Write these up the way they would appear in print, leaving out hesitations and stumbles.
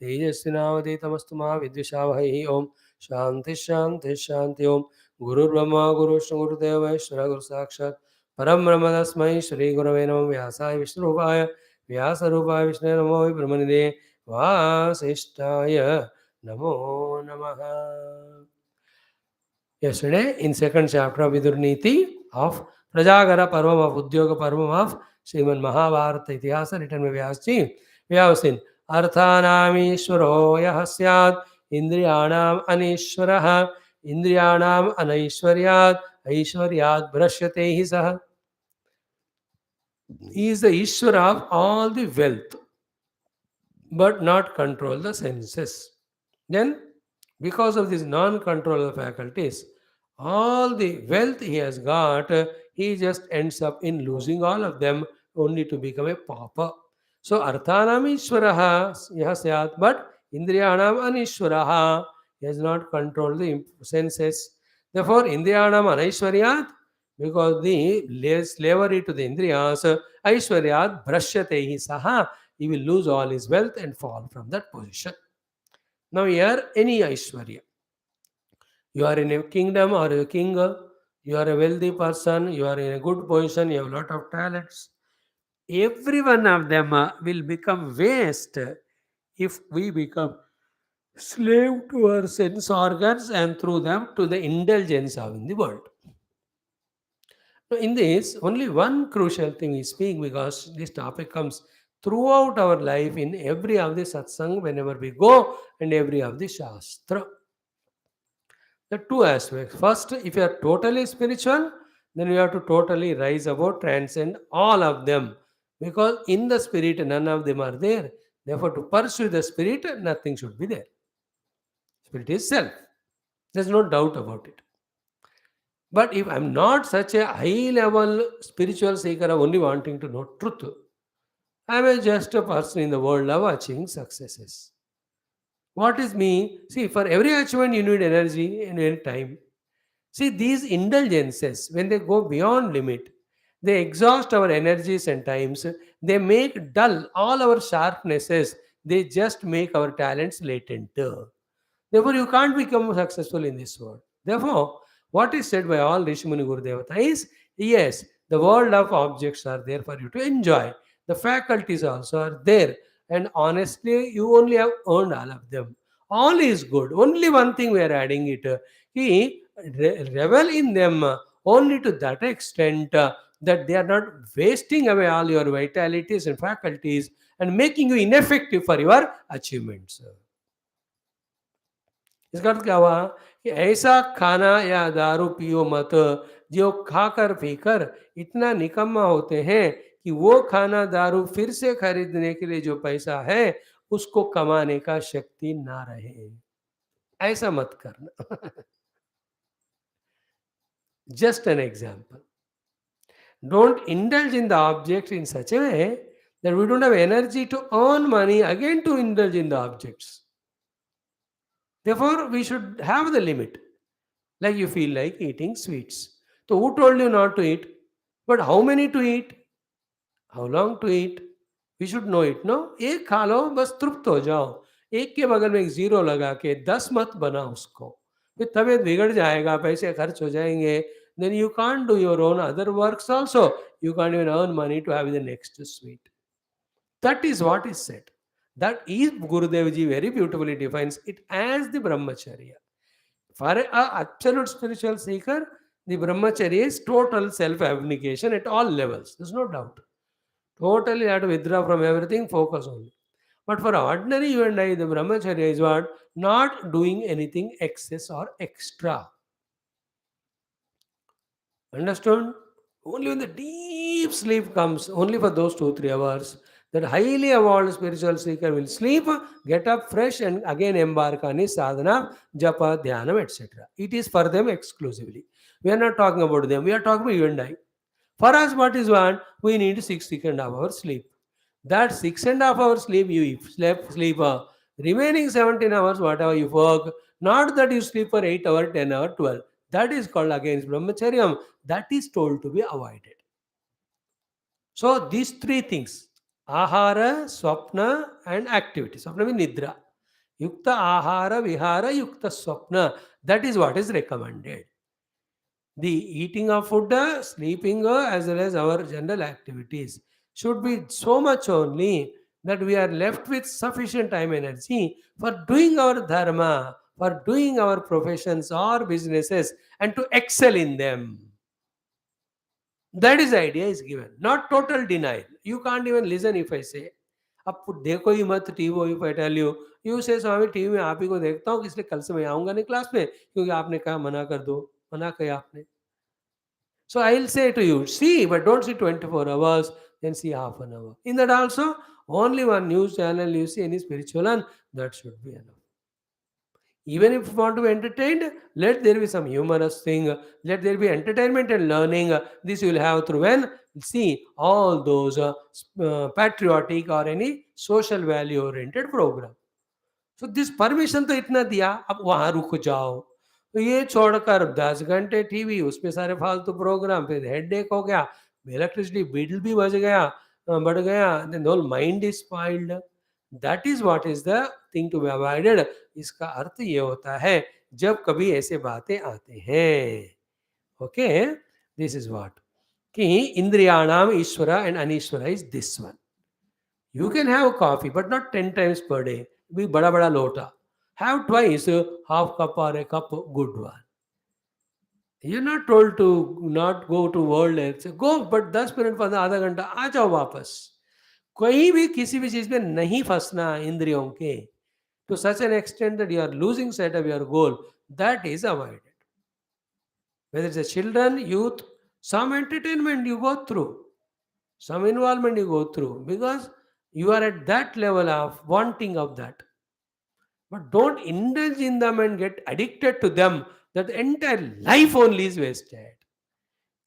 तेजस्विनावधीतमस्तु मा विद्विषावहैः ओम शांति शांति शांति ओम गुरुर्ब्रह्मा गुरुविष्णु गुरुदेव महेश्वर गुरु साक्षात् परम ब्रह्म तस्मै श्री गुरवे नमः व्यासाय विष्णुरूपाय व्यासरूपाय विष्णवे नमो ब्रह्मनिधे वासिष्ठाय नमो नमः. Yesterday, in second chapter of Vidura Neethi of Prajagara Parvam of Udyoga Parvam of Srimad Mahabharata Itihasa written by Vyasji, we have seen Arthanam Ishvaro Yah Syat Indriyanam Anishvaraha Indriyanam Anaishwaryat Aishwaryat Brashyate Hi Saha. He is the Ishvara of all the wealth, but not control the senses. Then, because of this non-control of faculties, all the wealth he has got, he just ends up in losing all of them only to become a pauper. So, Arthanam Ishwaraha Yahasyat, but Indriyanam Anishwaraha, he has not controlled the senses. Therefore, Indriyanam Anaishwaryat, because the slavery to the Indriyas, Aishwaryat Brashyatehi Saha, he will lose all his wealth and fall from that position. Now, here, any Aishwarya. You are in a kingdom or a king, you are a wealthy person, you are in a good position, you have a lot of talents. Every one of them will become waste if we become slave to our sense organs and through them to the indulgence of in the world. Now, in this, only one crucial thing we speak because this topic comes throughout our life in every of the satsang whenever we go and every of the shastra. The two aspects. First, if you are totally spiritual, then you have to totally rise above, transcend all of them. Because in the spirit, none of them are there. Therefore, to pursue the spirit, nothing should be there. Spirit is self. There's no doubt about it. But if I'm not such a high level spiritual seeker of only wanting to know truth, I'm just a person in the world of achieving successes. What is me? See, for every achievement, you need energy and time. See, these indulgences, when they go beyond limit, they exhaust our energies and times. They make dull all our sharpnesses. They just make our talents latent. Therefore, you can't become successful in this world. Therefore, what is said by all Rishimuni Guru Devata is, yes, the world of objects are there for you to enjoy. The faculties also are there. And honestly, you only have earned all of them. All is good. Only one thing we are adding it. He revel in them only to that extent that they are not wasting away all your vitalities and faculties and making you ineffective for your achievements. इसका अर्थ क्या हुआ कि ऐसा खाना या दारू पियो मत जो खाकर पीकर इतना निकम्मा होते हैं कि वो खाना दारू फिर से खरीदने के लिए जो पैसा है उसको कमाने का शक्ति ना रहे. ऐसा मत करना. Just an example. Don't indulge in the objects in such a way that we don't have energy to earn money again to indulge in the objects. Therefore, we should have the limit. Like you feel like eating sweets. So who told you not to eat? But how many to eat? How long to eat? We should know it, no? एक खा लो बस तृप्त हो जाओ. एक के बगल में एक जीरो लगा के 10 मत बना उसको. फिर तबीयत बिगड़ जाएगा, पैसे खर्च हो जाएंगे. Then you can't do your own other works also. You can't even earn money to have the next sweet. That is what is said. That is Gurudev Ji very beautifully defines it as the brahmacharya. For an absolute spiritual seeker, the brahmacharya is total self-abnegation at all levels. There's no doubt. Totally have to withdraw from everything, focus only. But for ordinary you and I, the brahmacharya is what? Not doing anything excess or extra. Understood? Only when the deep sleep comes, only for those 2-3 hours, that highly evolved spiritual seeker will sleep, get up fresh, and again embark on his sadhana, japa, dhyanam, etc. It is for them exclusively. We are not talking about them. We are talking about you and I. For us, what is what? We need 6.5 hours sleep. That 6.5 hours sleep, you sleep remaining 17 hours, whatever you work, not that you sleep for 8 hours, 10 hours, 12. That is called against brahmacharyam. That is told to be avoided. So these three things, ahara, swapna and activity. Swapna means nidra. Yukta ahara vihara yukta swapna. That is what is recommended. The eating of food, sleeping, as well as our general activities should be so much only that we are left with sufficient time energy for doing our dharma, for doing our professions or businesses, and to excel in them. That is the idea is given, not total denial. You can't even listen if I say. अब देखो ही मत TV, if I tell you, you say Swami TV में आप ही को देखता हूँ इसलिए कल से मैं आऊंगा नहीं क्लास में क्योंकि आपने कहा मना कर दो, मना किया आपने. So I'll say to you, see, but don't see 24 hours, then see half an hour. In that also, only one news channel you see any spiritual and that should be enough. Even if you want to be entertained, let there be some humorous thing, let there be entertainment and learning. This you will have through when see all those patriotic or any social value oriented program. So this permission तो इतना दिया, अब वहाँ रुक जाओ. तो ये छोड़कर 10 घंटे टीवी, उसमें सारे फालतू प्रोग्राम, फिर हेडेक हो गया, इलेक्ट्रिसिटी बिल भी बढ़ गया, then whole mind is spoiled. That is what is the thing to be avoided. इसका अर्थ ये होता है जब कभी ऐसे बातें आते हैं. ओके, दिस इज व्हाट कि इंद्रियाणाम ईश्वरा एंड अनीश्वरा is this one. You can have coffee, but not 10 times per day. Be bada bada lota. Have twice half cup or a cup good one. You're not told to not go to world health. Go, but 10 minute पर आधा घंटा आ जाओ वापस. कहीं भी किसी भी चीज में नहीं फंसना इंद्रियों के. To such an extent that you are losing sight of your goal, that is avoided. Whether it's a children, youth, some entertainment you go through, some involvement you go through, because you are at that level of wanting of that. But don't indulge in them and get addicted to them that the entire life only is wasted.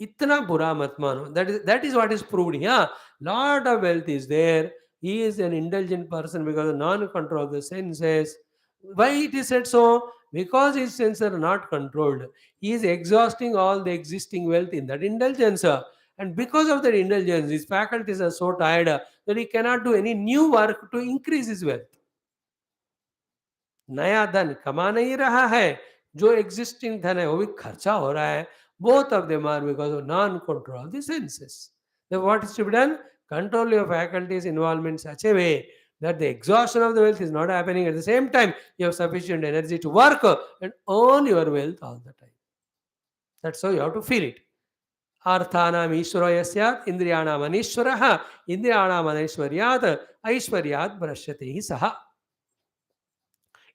इतना बुरा मत मानो. That is what is proved here. Lot of wealth is there. He is an indulgent person because of non-control of the senses. Why it is said so? Because his senses are not controlled. He is exhausting all the existing wealth in that indulgence. And because of that indulgence, his faculties are so tired that he cannot do any new work to increase his wealth. नया धन कमा नहीं रहा है, जो existing धन है वो भी खर्चा हो रहा है. Both of them are because of non-control of the senses. Then what is to be done? Control your faculties involvement in such a way that the exhaustion of the wealth is not happening. At the same time, you have sufficient energy to work and earn your wealth all the time. That's how you have to feel it. अर्थानाम ईश्वरो यस्यात् इंद्रियाणाम अनीश्वरः इंद्रियाणाम अनैश्वर्यात् ऐश्वर्यात् भ्रश्यते हि सः.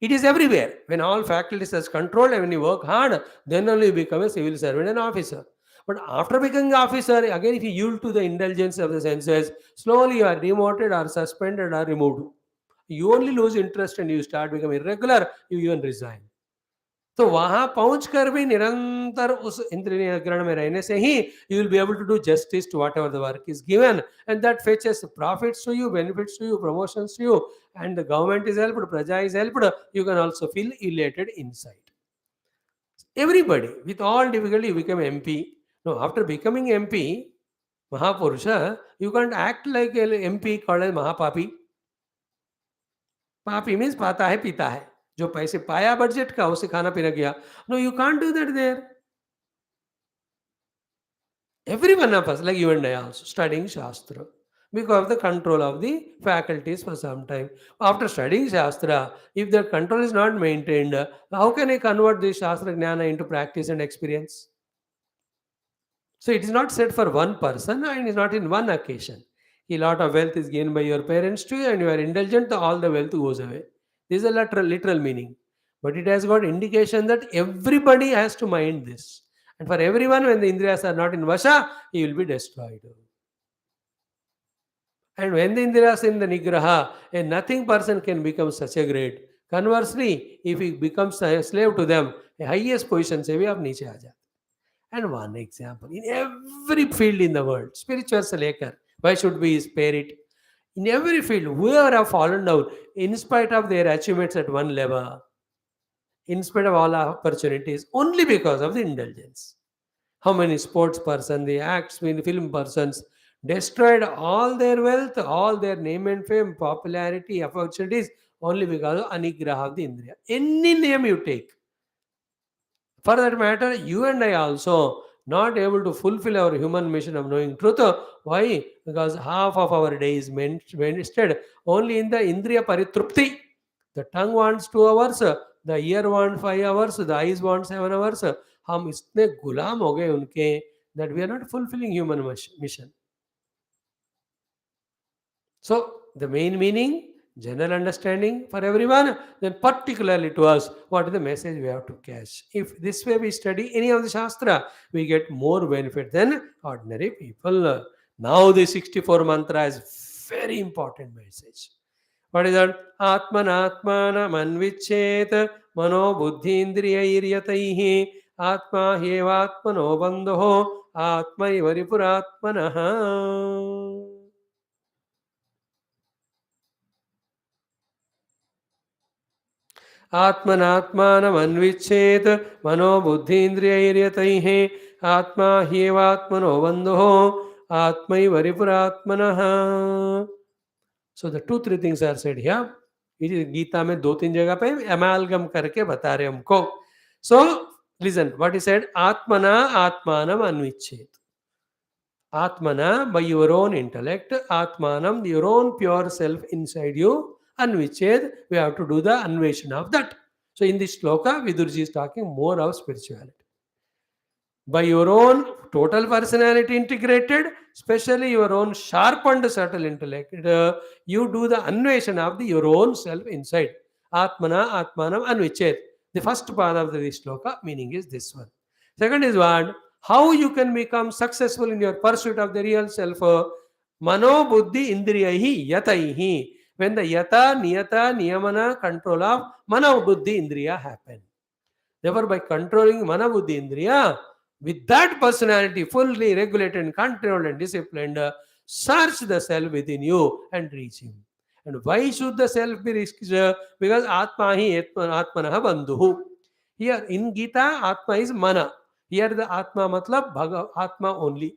It is everywhere. When all faculties are controlled and when you work hard, then only you become a civil servant and officer. But after becoming officer, again if you yield to the indulgence of the senses, slowly you are demoted or suspended or removed. You only lose interest and you start becoming irregular, you even resign. तो वहां पहुंचकर भी निरंतर उस इंद्रिय निग्रहण में रहने से ही you will be able to do justice to whatever the work is given, and that fetches profits to you, benefits to you, promotions to you, and the government is helped, praja is helped. You can also feel elated inside. Everybody with all difficulty you become MP. No, after becoming MP, Mahapurusha, you can't act like an MP called as Mahapapi. Papi means पाता है पीता है, जो पैसे पाया budget का उसे खाना पीना किया. No, you can't do that there. Every one of us, like you and I also, studying Shastra because of the control of the faculties for some time. After studying Shastra, if the control is not maintained, how can I convert this Shastra Jnana into practice and experience? So it is not said for one person and it is not in one occasion. A lot of wealth is gained by your parents to you and you are indulgent, all the wealth goes away. This is a literal meaning. But it has got indication that everybody has to mind this. And for everyone, when the Indriyas are not in Vasha, he will be destroyed. And when the Indriyas in the Nigraha, a nothing person can become such a great. Conversely, if he becomes a slave to them, a highest position se bhi aap niche aa jate. And one example, in every field in the world, spiritual selekar, why should we spare it? In every field, whoever have fallen down, in spite of their achievements at one level, in spite of all opportunities, only because of the indulgence. How many sports person, the acts, film persons, destroyed all their wealth, all their name and fame, popularity, opportunities, only because of anigraha of the Indriya. Any name you take. For that matter, you and I also not able to fulfill our human mission of knowing truth. Why? Because half of our day is wasted only in the Indriya Paritrupti. The tongue wants 2 hours, the ear wants 5 hours, the eyes want 7 hours. हम इतने गुलाम हो गए उनके that we are not fulfilling human mission. So, the main meaning, general understanding for everyone, then particularly to us, what is the message we have to catch. If this way we study any of the Shastra, we get more benefit than ordinary people. Now, the 64 mantra is very important message. What is that? Atmanatmana manvichet mano buddhi indriyairiyataihi atma hevatmano bandho atmai varipuratmanaha. आत्मनात्मानमन्विच्छेत् मनोबुद्धीन्द्रियैर्यतैः आत्मा ह्येवात्मनो बन्धुः आत्मैवरिपुरात्मनः. So the 2-3 things are said here. It is Gita में 2-3 जगह पे amalgam करके बता रहे हमको. So listen what he said. आत्मना आत्मानम अन्विच्छेत्. Atmana, by your own intellect, Atmanam, your own pure self inside you, Anviched, we have to do the anveshana of that. So in this shloka, Vidurji is talking more of spirituality. By your own total personality integrated, especially your own sharpened subtle intellect, you do the anveshana of your own self inside. Atmana, Atmanam, Anviched. The first part of this shloka meaning is this one. Second is what? How you can become successful in your pursuit of the real self. Mano buddhi indriyahi yataihi. When the yata, niyata, niyamana control of mano buddhi indriya happen. Therefore, by controlling mana buddhi indriya, with that personality fully regulated and controlled and disciplined, search the self within you and reach him. And why should the self be reached? Because atma hi atmanaha bandhuhu. Here in Gita, atma is mana. Here the Atma matlab Atma only.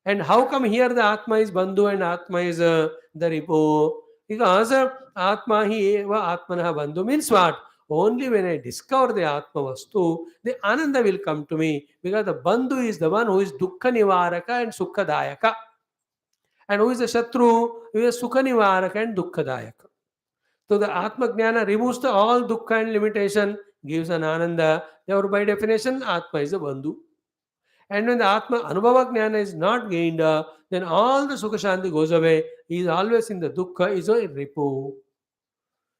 And how come here the Atma is Bandhu and Atma is the Ripu? Because Atma hi eva Atmanaha Bandhu means what? Only when I discover the Atma Vastu, the Ananda will come to me. Because the Bandhu is the one who is Dukkha Nivaraka and Sukha Dayaka. And who is the Shatru? Who is Sukha Nivaraka and Dukkha Dayaka. So the Atma Jnana removes all Dukkha and limitation, gives an Ananda. Therefore, by definition, Atma is a Bandhu. And when the Atma Anubhava Jnana is not gained, then all the Sukha Shanti goes away. He is always in the Dukkha, is a Ripu.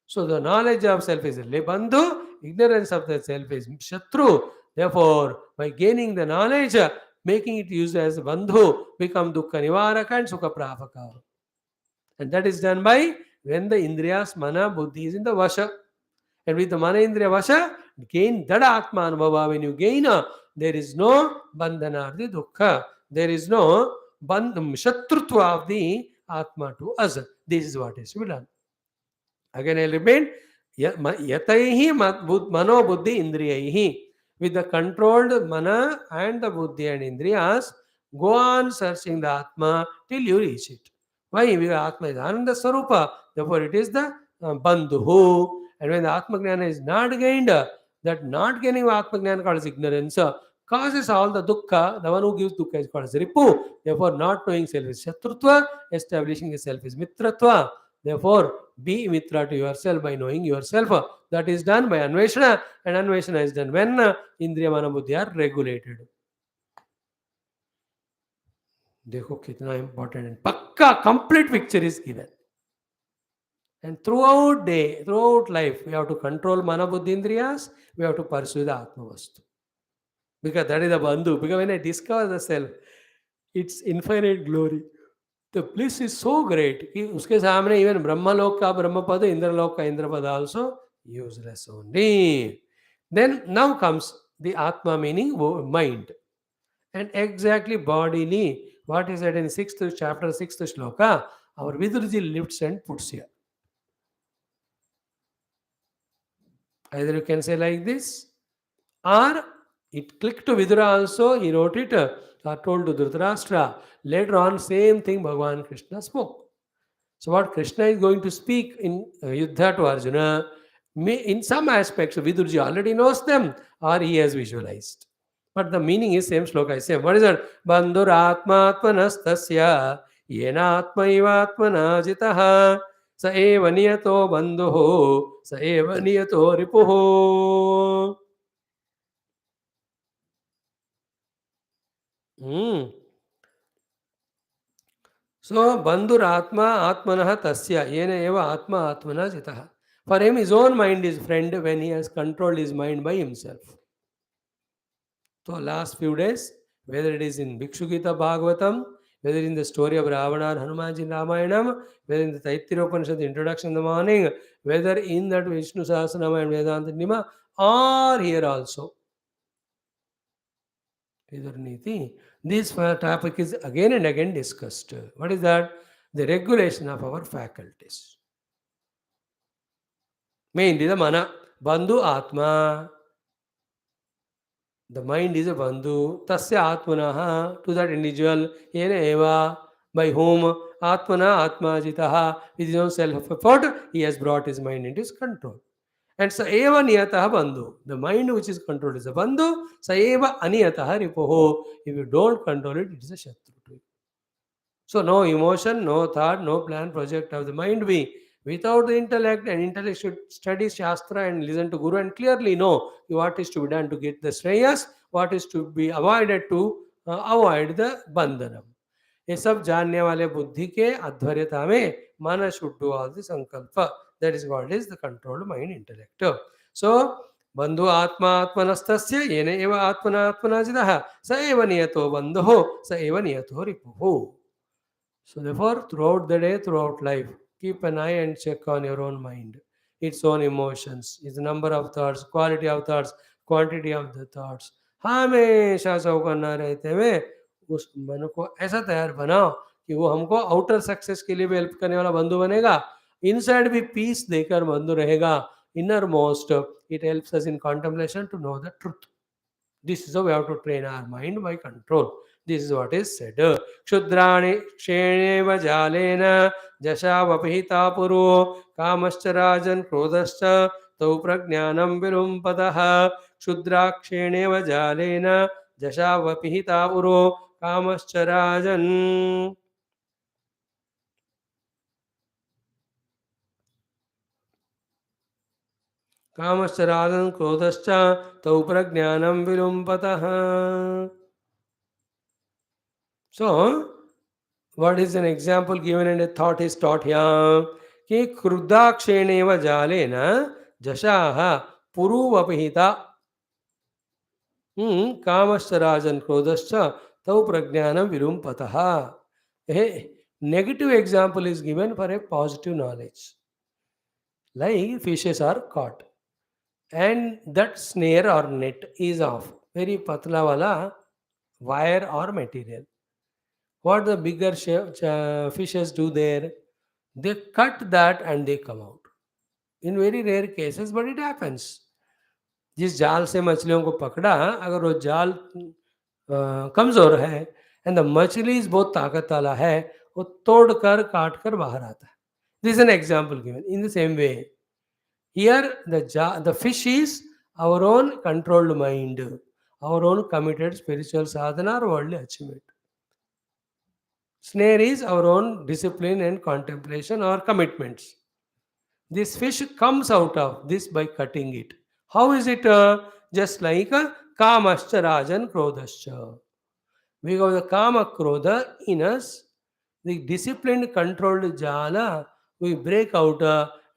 So the knowledge of self is a Bandhu, ignorance of the self is Shatru. Therefore, by gaining the knowledge, making it used as Bandhu, become Dukkha Nivaraka and Sukha Pravaka. And that is done by when the Indriyas, Mana, Buddhi is in the Vasha. And with the Mana Indriya Vasha, gain that Atma Anubhava. When you gain, there is no Bandhana of the Dukkha. There is no Shatrutva of the Atma to us. This is what is to be done. Again, I repeat, Yataihi Mano Buddhi Indriyaihi. With the controlled Mana and the Buddhi and Indriyas, go on searching the Atma till you reach it. Why? Because Atma is Ananda Sarupa. Therefore, it is the Bandhu. And when the Atma Jnana is not gained, that not gaining of Atma Jnana called as ignorance, causes all the dukkha. The one who gives dukkha is called as Ripu. Therefore, not knowing self is Shatrutva, establishing the self is Mitratva. Therefore, be Mitra to yourself by knowing yourself. That is done by Anveshana, and Anveshana is done when Indriya Mana Buddhi are regulated. देखो कितना important and पक्का complete picture is given. And throughout day, throughout life, we have to control Mana Buddhi Indriyas, we have to pursue the Atma Vastu. Because that is the Bandhu. Because when I discover the self, it's infinite glory. The bliss is so great कि उसके सामने even Brahmalok का Brahmapada, Indralok का Indrapada also useless only. Then now comes the Atma meaning mind. And exactly bodily, what is said in 6th chapter, 6th shloka, our Vidurji lifts and puts here. Either you can say like this, or it clicked to Vidura also, he wrote it, or told to Dhritarashtra. Later on, same thing Bhagavan Krishna spoke. So what Krishna is going to speak in Yuddha to Arjuna, in some aspects, Vidurji already knows them or he has visualized. But the meaning is same shloka is same. What is that? Bandhuratmatmanastasya yenatmaivatmana jitaha sa eva niyato bandhuho sa eva niyato ripuho. Hmm. So, Bandhur Atma Atmanah Tasya Yena Eva Atma Atmana Jitaha. For him, his own mind is friend when he has controlled his mind by himself. So, last few days, whether it is in Bhikshu Gita Bhagavatam, whether in the story of Ravana and Hanumanji in Ramayanam, whether in the Taittiriya Upanishad introduction in the morning, whether in that Vishnu Sahasranama and Vedanta Nima, or here also, either Neethi, this topic is again and again discussed. What is that? The regulation of our faculties. Mainly the mana. Bandhu Atma. The mind is a bandhu. Tasya Atmanaha. To that individual. Yena eva. By whom? Atmana Atma Jitaha. With his own self-effort, he has brought his mind into his control. And sa eva niyataha bandhu. The mind which is controlled is a bandhu. Sa eva aniyataha ripoho. If you don't control it, it is a shatru to you. So no emotion, no thought, no plan, project of the mind be without the intellect, and intellect should study Shastra and listen to Guru and clearly know what is to be done to get the Shreyas, what is to be avoided to avoid the Bandhanam. ये सब जानने वाले बुद्धि के अध्वर्यता में मन should do all the sankalpa. That is what is the controlled mind intellect. So बंधु आत्मा आत्मनस्तस्य येन एव आत्मना आत्मनाजितः स एव नियतो बन्धुः स एव नियतो रिपुः. So therefore, throughout the day, throughout life, keep an eye and check on your own mind, its own emotions, its number of thoughts, quality of thoughts, quantity of the thoughts. हमेशा चौकन्ना रहते हुए उस मन को ऐसा तैयार बनाओ कि वो हमको आउटर सक्सेस के लिए भी हेल्प करने वाला बंधु बनेगा, इनसाइड भी पीस देकर बंधु रहेगा. Innermost it helps us in contemplation to know the truth. This is how we have to train our mind by control. This is what is said. Kshudrani ksheneva jalena jashavapihita puro kamascha rajan krodascha tau prajnanam vilumpataha. Kshudraksheneva jalena jashavapihita puro kamascha rajan. कामश्चरादन क्रोधश्च तौ प्रज्ञानम विलुम्पतः. So, what is an example given and a thought is taught here? कि क्रुद्धाक्षेणेव जालेन जशाः पुरुवपहिता कामश्च राजन् क्रोधश्च तौ प्रज्ञानम विलुम्पतः. A negative example is given for a positive knowledge. Like fishes are caught and that snare or net is of very patla wala wire or material. What the bigger fishes do there? They cut that and they come out. In very rare cases, but it happens. जिस जाल से मछलियों को पकड़ा, अगर वो जाल कमजोर है एंड द मछली इज बहुत ताकत वाला है, वो तोड़कर काट कर बाहर आता है. This is an example given. In the same way here the fish is our own controlled mind, our own committed spiritual sadhana or worldly achievement. Snare is our own discipline and contemplation or commitments. This fish comes out of this by cutting it. How is it? Just like kamascha rajan krodascha. Because the kama krodha in us, the disciplined controlled jala, we break out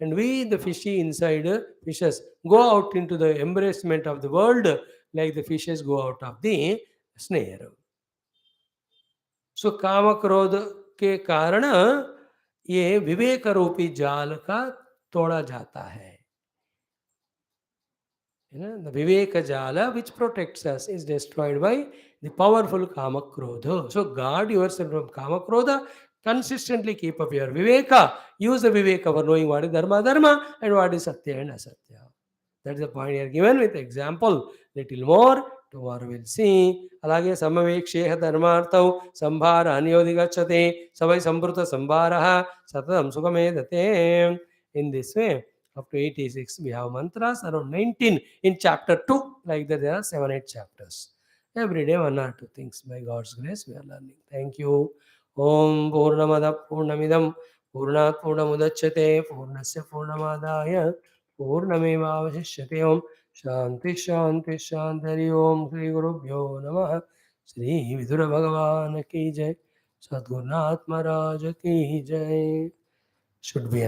and we, the fishy inside fishes, go out into the embracement of the world like the fishes go out of the snare. So काम क्रोध के कारण ये विवेक रूपी जाल का तोड़ा जाता है. The viveka jala which protects us is destroyed by the powerful kama krodha. So guard yourself from kama krodha. Consistently keep up your viveka. Use the viveka for knowing what is dharma and what is satya and asatya. That is the point here given with example. Little more Tomorrow we'll see. Alage samaveksheha dharmartau sambhara anyodigachate savai sambruta sambharaha satatam sukamedate. In this way, up to 86, we have mantras, around 19 in chapter 2. Like that, there are 7-8 chapters. Every day, 1 or 2 things. By God's grace, we are learning. Thank you. Om Purnamada Purnamidam Purnat Purnamudachyate Purnasya Purnamadaya Purnamevavashishyate. Om Shanti Shanti Shanti Om Sri Gurubhyo Namaha. Sri Vidura Bhagavan ki jai. Sadgurunath Maharaj ki jai. Should be